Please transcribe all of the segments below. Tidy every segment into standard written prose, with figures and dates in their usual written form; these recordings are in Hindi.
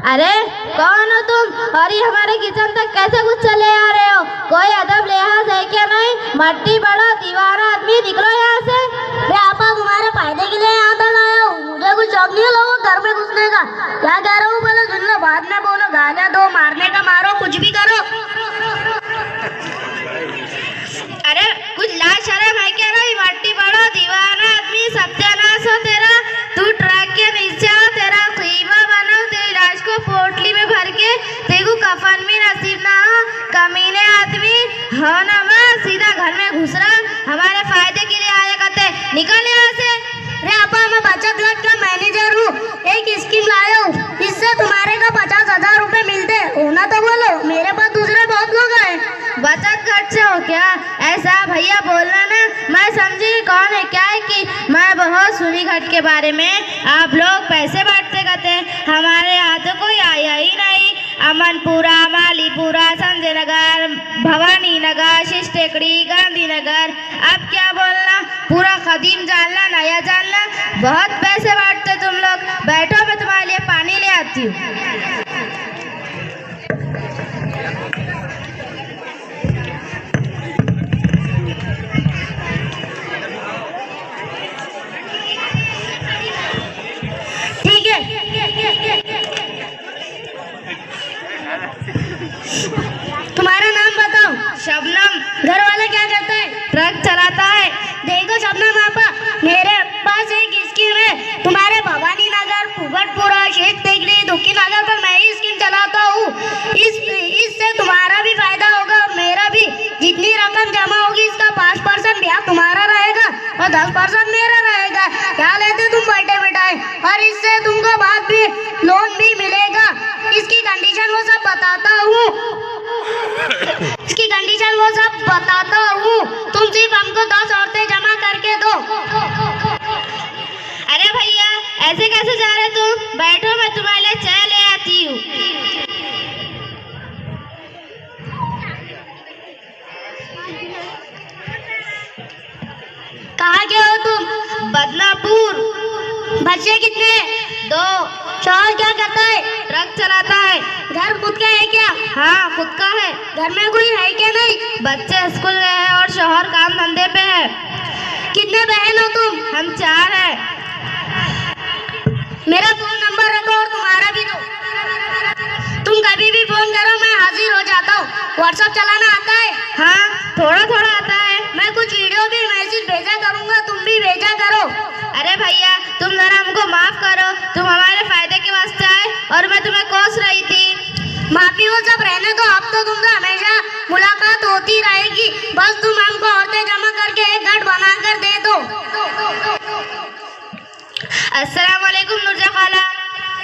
अरे कौन हो तुम और ये हमारे किचन तक कैसे घुस चले आ रहे हो? कोई अदब लिहाज है क्या नहीं? मट्टी बड़ा दीवाना आदमी, निकलो यहाँ से। मैं आपा तुम्हारे फायदे के लिए यहाँ तक आया हूँ। मुझे कुछ शौक नहीं है लोगों घर में घुसने का। क्या कह रहा हूँ पहले सुन लो, बाद में बोलो। गाने दो, मारने का मारो, कुछ भी करो। अरे कुछ लाज शर्म है क्या नहीं? मट्टी बड़ा दीवाना आदमी, सत्यानाश हो तेरा। तू ट्रक के नीचे हो, तेरा खीमा बनाओ, तेरी लाश को पोटली में भर के तेरे कफन भी नसीब ना हो। कमीने आदमी हो ना, मां सीधा घर में घुस रहा, हमारे फायदे के लिए आया करते। निकल यहाँ से। अरे आपा मैं बचत गट का मैनेजर हूँ, एक स्कीम लाया हूँ, इससे तुम्हारे का 50,000 रुपए मिलते। होना तो बोलो, मेरे पास दूसरे बहुत लोग आए। बचत घट से हो क्या? ऐसा भैया बोलना ना, मैं समझी कौन है। क्या है कि मैं बहुत सुनी घट के बारे में, आप लोग पैसे बांटते करते, हमारे यहाँ तो कोई आया ही नहीं। अमनपुरा, मालीपुरा, संजय नगर, भवानी नगर, शीश टेकड़ी, गांधीनगर, अब क्या बोलना, पूरा कदीम जानना, नया जानना, बहुत पैसे बांटते तुम लोग। बैठो, मैं तुम्हारे लिए पानी ले आती हूँ। तुम्हारा नाम बताओ। शबनम। घर वाला क्या करता है? ट्रक चलाता है। देखो शबनम आपा, मेरे पास एक स्कीम है। तुम्हारे भवानी नगर, फुगटपुरा, शेख टेकड़ी, दुखी नगर पर मैं ही स्कीम चलाता हूँ। इससे तुम्हारा भी फायदा होगा और मेरा भी। जितनी रकम जमा होगी इसका 5% ब्याज तुम्हारा रहेगा और 10% मेरा रहेगा। क्या लेते तुम बैठे बैठाए, और इससे तुमको बाद भी लोन भी मिलेगा। इसकी कंडीशन वो सब बताता हूँ। तुम सिर्फ हमको 10 औरतें जमा करके दो। अरे भैया ऐसे कैसे जा रहे तुम? बैठो, मैं तुम्हारे लिए चाय ले आती हूँ। कहाँ गए हो तुम? बदनापुर। बच्चे कितने? 2। शौहर क्या करता है? ट्रक चलाता है। घर खुद का है क्या? हाँ खुद का है। घर में कोई है क्या? नहीं। बच्चे स्कूल गए हैं और शौहर काम धंधे पे है। कितने बहन हो तुम? हम 4 हैं। मेरा फोन नंबर रखो और तुम्हारा भी दो। तुम कभी भी फोन करो, मैं हाजिर हो जाता हूँ। व्हाट्सएप चलाना आता है? हाँ थोड़ा थोड़ा आता है। मैं कुछ वीडियो भी मैसेज भेजा करूँगा, तुम भी भेजा करो। अरे भैया तुम जरा हमको माफ करो, तुम हमारे फायदे के वास्ते आए और मैं तुम्हें कोस रही थी। माफी वो सब रहने दो, अब तो तुमसे हमेशा मुलाकात होती रहेगी। बस तुम हमको औरतें जमा करके एक गठ बना कर दे दो। अस्सलाम वालेकुम नुरजा खाला।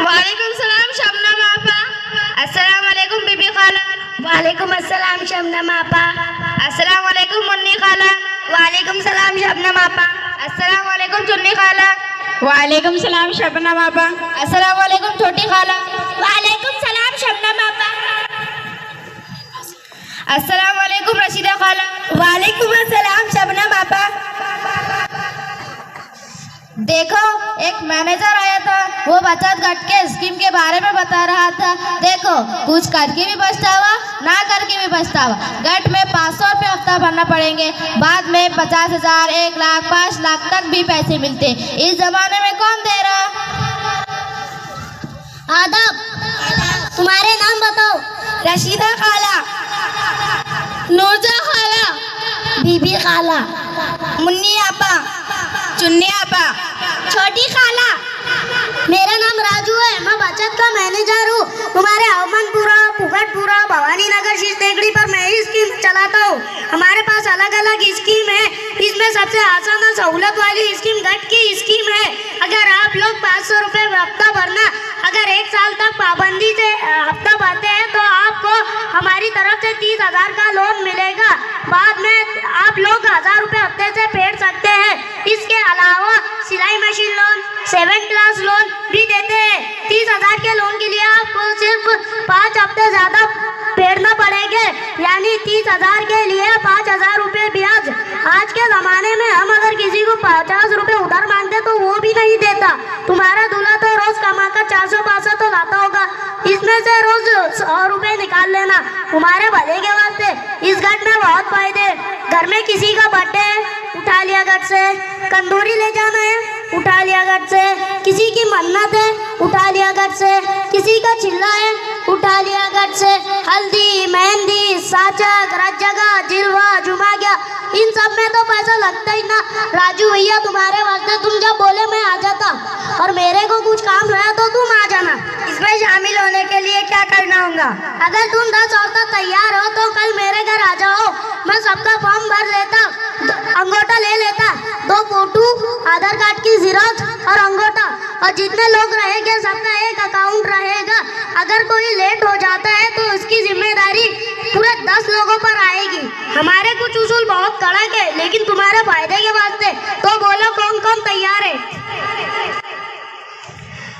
वालेकुम सलाम शबनम आपा। अस्सलाम वालेकुम बीबी खाला। वालेकुम अस्सलाम शबनम आपा। अस्सलाम वालेकुम मुन्नी खाला। वालेकुम सलाम शबनम आपा। अस्सलाम वालेकुम चुन्नी खाला। वालेकुम सलाम शबनम आपा। अस्सलाम वालेकुम छोटी खाला। वालेकुम सलाम शबनम आपा। अस्सलाम वालेकुम रशीदा खाला। वालेकुम अस्सलाम शबनम आपा। देखो एक मैनेजर आया था, वो बचत घट के स्कीम के बारे में बता रहा था। देखो कुछ करके भी पछतावा, ना करके भी पछतावा। घट में 500 रुपये हफ्ता भरना पड़ेंगे, बाद में 50,000, 1 लाख, 5 लाख तक भी पैसे मिलते। इस जमाने में कौन दे रहा? आदाब, तुम्हारे नाम बताओ। रशीदा खाला, नूरजा खाला, बीबी खाला, मुन्नी आपा, चुन्नी आपा, छोटी खाला। मेरा नाम राजू है, मैं बचत का मैनेजर हूँ। तुम्हारे अमनपुरा, फुगटपुरा, भवानी नगर, शीश टेकड़ी पर मैं ही स्कीम चलाता हूँ। हमारे पास अलग अलग स्कीम है। इसमें सबसे आसान और सहूलत वाली स्कीम घट की स्कीम है। अगर आप लोग 500 रुपये हफ्ता भरना, अगर 1 साल तक पाबंदी से हफ्ता भरते हैं तो आपको हमारी तरफ से 30,000 का लोन मिलेगा। बाद में आप लोग 1,000 रुपये हफ्ते से फेड सकते हैं। इसके अलावा सिलाई मशीन लोन, 7 क्लास लोन भी देते हैं। 30,000 के लोन के लिए आपको सिर्फ 5 हफ्ते ज़्यादा फेडना पड़ेंगे, यानी 30,000 के लिए 5,000 रुपये ब्याज। आज के ज़माने जमाने में हम अगर किसी को 50 रुपए उधार मांगते तो वो भी नहीं देता। तुम्हारा दूल्हा तो रोज कमाकर 400-500 तो लाता होगा, इसमें से रोज 100 रुपए निकाल लेना तुम्हारे भले के वास्ते। इस घट में बहुत फायदे। घर में किसी का बर्थडे है, उठा लिया घट से। कंदूरी ले जाना है, उठा लिया घट से। किसी की मन्नत है, उठा लिया घट से। किसी का चिल्ला है, उठा लिया घट से। हल्दी, मेहंदी, साचक, रजगा, जिलवा, जुमा गया, इन सब में तो पैसा लगता ही ना। राजू भैया तुम्हारे वास्ते तुम जब बोले मैं आ जाता, और मेरे को कुछ काम रहा तो तुम आ जाना। इसमें शामिल होने के लिए क्या करना होगा? अगर तुम 10 औरतें तैयार हो तो कल मेरे घर आ जाओ, मैं सबका फॉर्म भर लेता, अंगूठा ले लेता, 2 फोटो, आधार कार्ड की जीरोक्स और अंगूठा, और जितने लोग रहेंगे सबका एक अकाउंट रहेगा। अगर कोई लेट हो जाता है तो उसकी जिम्मेदारी पूरे 10 लोगों पर आएगी। हमारे कुछ उसूल बहुत कड़क है, लेकिन तुम्हारे फायदे के वास्ते, तो बोलो कौन कौन तैयार है?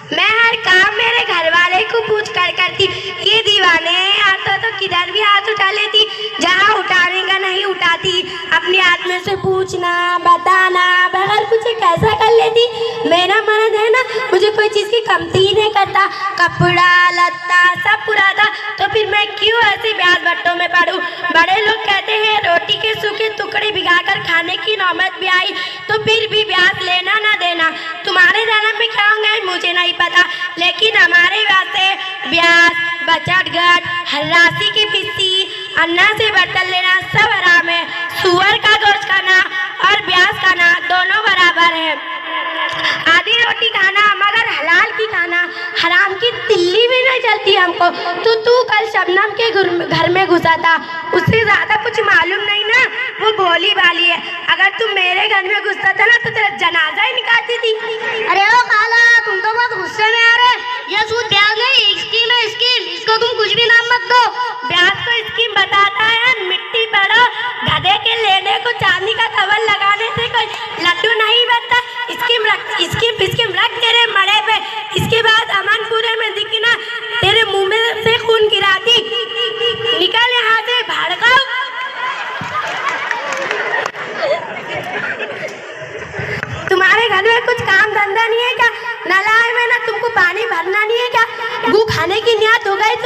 मैं हर काम मेरे घर वाले को पूछ कर करती। ये दीवाने आता तो किधर भी हाथ उठा लेती, जहाँ उठाने का नहीं उठाती। अपने हाथ में से पूछना, बताना, बगैर कुछ कैसा कर लेती। मेरा मर्द है ना, मुझे कोई चीज़ की कमती नहीं करता। कपड़ा लत्ता सब पूरा था, तो फिर मैं क्यों ऐसे ब्याज बट्टों में पड़ूं? बड़े लोग कहते हैं रोटी के सूखे टुकड़े भिगाकर खाने की नौबत भी आई तो फिर भी ब्याज लेना ना देना। तुम्हारे जन्म में क्या होंगे मुझे नहीं पता, लेकिन हमारे वास्ते ब्याज, बचत घट, हर राशि की किस्ती, अन्ना से बर्तन लेना सब हराम है। सुअर का गोश्त खाना और ब्याज खाना दोनों बराबर है। आधी रोटी खाना मगर हलाल की खाना, हराम की तिल्ली भी नहीं चलती हमको। तो तू कल शबनम के घर में घुसा था, उससे ज्यादा कुछ मालूम नहीं ना, वो भोली भाली है। अगर तुम मेरे घर में घुसता था ना तो तेरा जनाजा ही निकालती थी। अरे ओ काला, तुम तो बहुत गुस्से में आ रहे। ये सूद ब्याज नहीं, स्कीम है स्कीम, इसको तुम कुछ भी नाम मत दो। ब्याज को स्कीम बताता है, मिट्टी पड़ो, गधे के लेने को चांदी का कवर लगाने से कोई लड्डू नहीं बनता। स्कीम रख तेरे मड़े पे, इसके बाद अमनपुरे में दिखना तेरे मुंह में से खून गिराती। निकल यहाँ से, भड़काओ। तुम्हारे घर में कुछ काम धंधा नहीं है क्या? नलाए में ना तुमको पानी भरना नहीं है क्या? गू खाने की नियत हो गई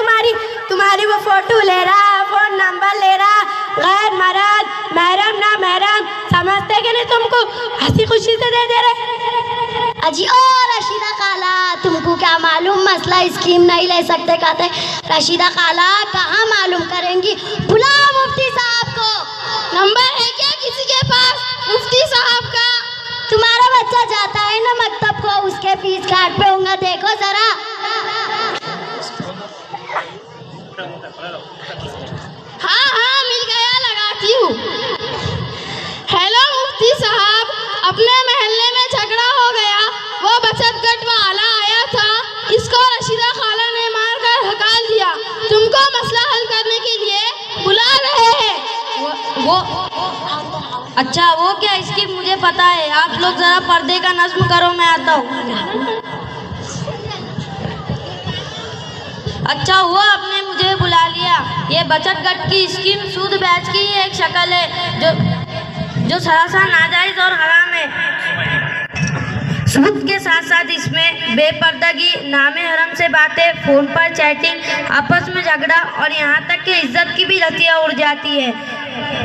तुम्हारी वो फोटो ले रहा, फोन नंबर ले रहा, गैर मर्द, महरम ना महरम समझते कि नहीं? तुमको हंसी खुशी से दे रहे। अजी ओ रशीदा खाला, तुमको क्या मालूम मसला स्कीम नहीं ले सकते कहते। रशीदा खाला कहाँ मालूम करेंगी, बुलाओ मुफ्ती साहब को। नंबर है क्या किसी के पास मुफ्ती साहब का? तुम्हारा बच्चा जाता है ना मकतब को, उसके फीस कार्ड पे होगा, देखो जरा। हाँ मिल गया, लगाती हूँ। हेलो मुफ्ती साहब, अपने मोहल्ले में झगड़ा हो गया, वो बचत गट वाला आया था, इसको रशीदा खाला ने मारकर हकाल दिया। तुमको मसला हल करने के लिए बुला रहे हैं। वो अच्छा, वो क्या स्कीम मुझे पता है। आप लोग जरा पर्दे का नज्म करो, मैं आता हूँ। अच्छा हुआ आपने मुझे बुला लिया। ये बचत गट की स्कीम सूद ब्याज की एक शक्ल है जो सरासर नाजायज और हराम है। सूद के साथ साथ इसमें बेपर्दगी, नामे हरम से बातें, फोन पर चैटिंग, आपस में झगड़ा और यहाँ तक कि इज्जत की भी रतियाँ उड़ जाती है।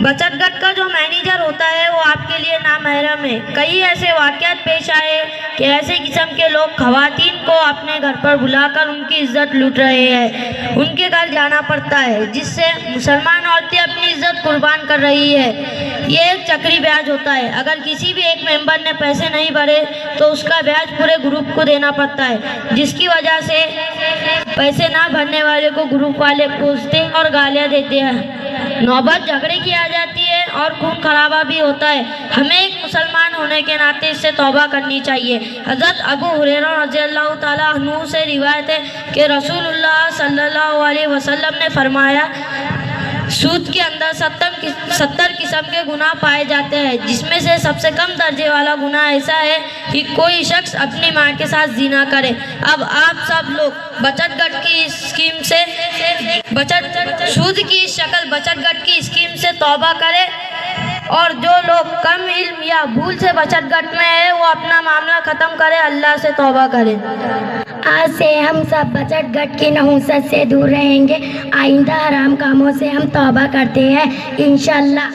बचत गट का जो मैनेजर होता है वो आपके लिए नामहरम है। कई ऐसे वाक़यात पेश आए कि ऐसे किस्म के लोग खवातीन को अपने घर पर बुलाकर उनकी इज्जत लूट रहे हैं। उनके घर जाना पड़ता है, जिससे मुसलमान औरतें अपनी इज्जत कुर्बान कर रही है। ये एक चक्री ब्याज होता है। अगर किसी भी एक मेंबर ने पैसे नहीं भरे तो उसका ब्याज पूरे ग्रुप को देना पड़ता है, जिसकी वजह से पैसे ना भरने वाले को ग्रुप वाले कोसते और गालियाँ देते हैं। नौबत झगड़े की आ जाती है और खून खराबा भी होता है। हमें एक मुसलमान होने के नाते इससे तौबा करनी चाहिए। हज़रत अबू हुरैरा रज़ियल्लाहु ताला अन्हु से रिवायत है कि रसूलुल्लाह सल्लल्लाहु अलैहि वसल्लम ने फरमाया, सूद के अंदर 70 किस्म के गुनाह पाए जाते हैं, जिसमें से सबसे कम दर्जे वाला गुनाह ऐसा है कि कोई शख्स अपनी माँ के साथ ज़िना करे। अब आप सब लोग बचत गट की स्कीम से सूद की शक्ल बचत गट की स्कीम से तौबा करें और जो लोग कम इल्म या भूल से बचत गट में है वो अपना मामला ख़त्म करे, अल्लाह से तौबा करे। आज से हम सब बचत गट की नहुसत से दूर रहेंगे। आइंदा हराम कामों से हम तौबा करते हैं इंशाअल्लाह।